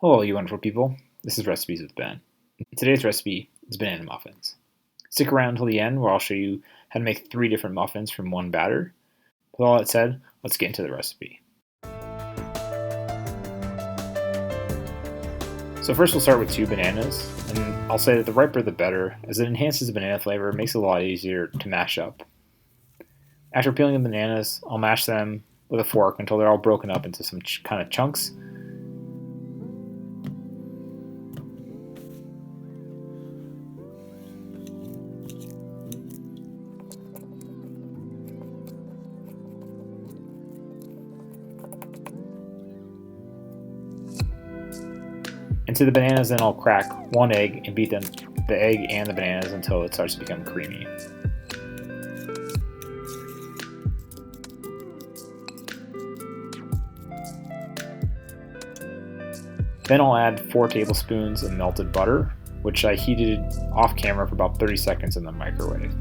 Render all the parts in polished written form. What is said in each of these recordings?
Hello, you wonderful people. This is Recipes with Ben. Today's recipe is banana muffins. Stick around until the end where I'll show you how to make 3 different muffins from one batter. With all that said, let's get into the recipe. So first we'll start with 2 bananas, and I'll say that the riper the better, as it enhances the banana flavor and makes it a lot easier to mash up. After peeling the bananas, I'll mash them with a fork until they're all broken up into some kind of chunks. Into the bananas, then I'll crack 1 egg and beat the egg and the bananas until it starts to become creamy. Then I'll add 4 tablespoons of melted butter, which I heated off camera for about 30 seconds in the microwave.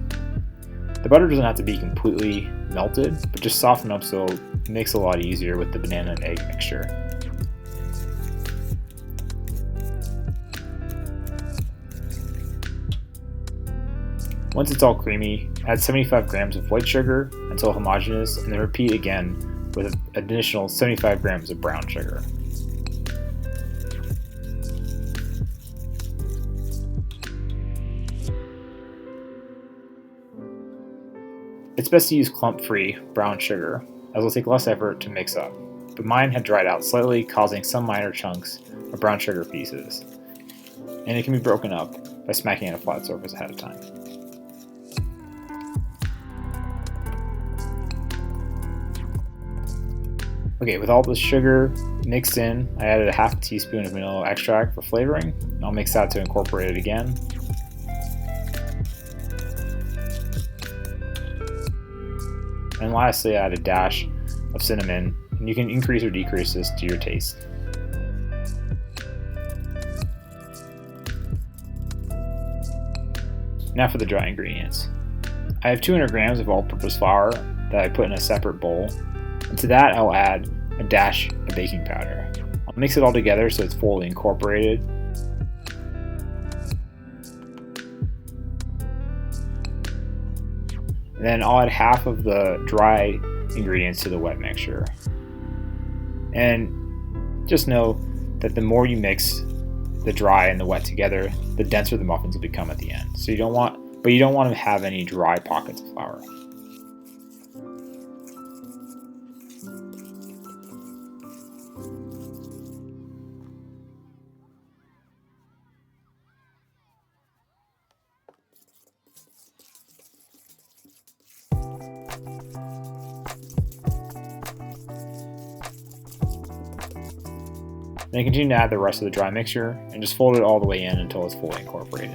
The butter doesn't have to be completely melted, but just soften up so it makes it a lot easier with the banana and egg mixture. Once it's all creamy, add 75 grams of white sugar until homogeneous, and then repeat again with an additional 75 grams of brown sugar. It's best to use clump-free brown sugar, as it'll take less effort to mix up, but mine had dried out slightly, causing some minor chunks of brown sugar pieces, and it can be broken up by smacking on a flat surface ahead of time. Okay, with all the sugar mixed in, I added a half teaspoon of vanilla extract for flavoring, and I'll mix that to incorporate it again. And lastly, I add a dash of cinnamon, and you can increase or decrease this to your taste. Now for the dry ingredients. I have 200 grams of all-purpose flour that I put in a separate bowl, and to that I'll add a dash of baking powder. I'll mix it all together so it's fully incorporated. And then I'll add half of the dry ingredients to the wet mixture. And just know that the more you mix the dry and the wet together, the denser the muffins will become at the end. So you don't want to have any dry pockets of flour. Then continue to add the rest of the dry mixture and just fold it all the way in until it's fully incorporated.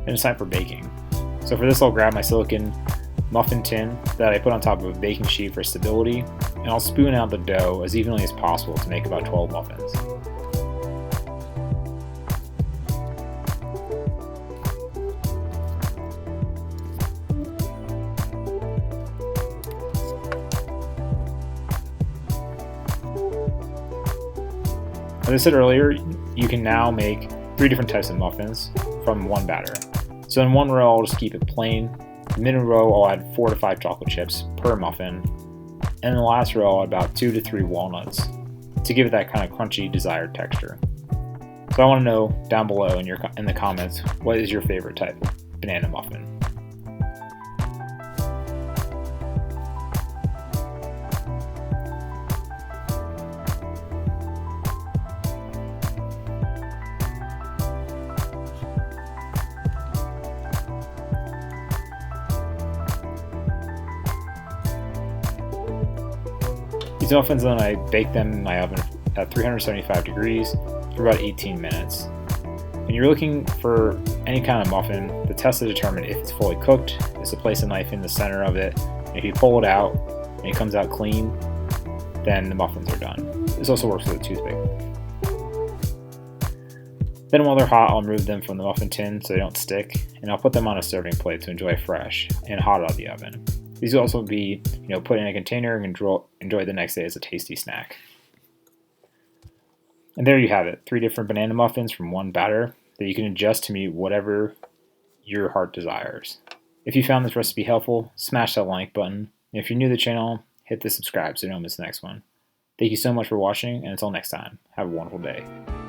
And it's time for baking. So for this I'll grab my silicone muffin tin that I put on top of a baking sheet for stability, and I'll spoon out the dough as evenly as possible to make about 12 muffins. As I said earlier, you can now make 3 different types of muffins from one batter. So in one row I'll just keep it plain. In the middle row I'll add 4 to 5 chocolate chips per muffin, and in the last row I'll add about 2 to 3 walnuts to give it that kind of crunchy desired texture. So I want to know down below in the comments, what is your favorite type of banana muffin? These muffins, then I bake them in my oven at 375 degrees for about 18 minutes. When you're looking for any kind of muffin, the test to determine if it's fully cooked is to place a knife in the center of it, and if you pull it out and it comes out clean, then the muffins are done. This also works with a toothpick. Then while they're hot, I'll remove them from the muffin tin so they don't stick, and I'll put them on a serving plate to enjoy fresh and hot out of the oven. These will also be, put in a container and enjoy the next day as a tasty snack. And there you have it, 3 different banana muffins from one batter that you can adjust to meet whatever your heart desires. If you found this recipe helpful, smash that like button. And if you're new to the channel, hit the subscribe so you don't miss the next one. Thank you so much for watching, and until next time, have a wonderful day.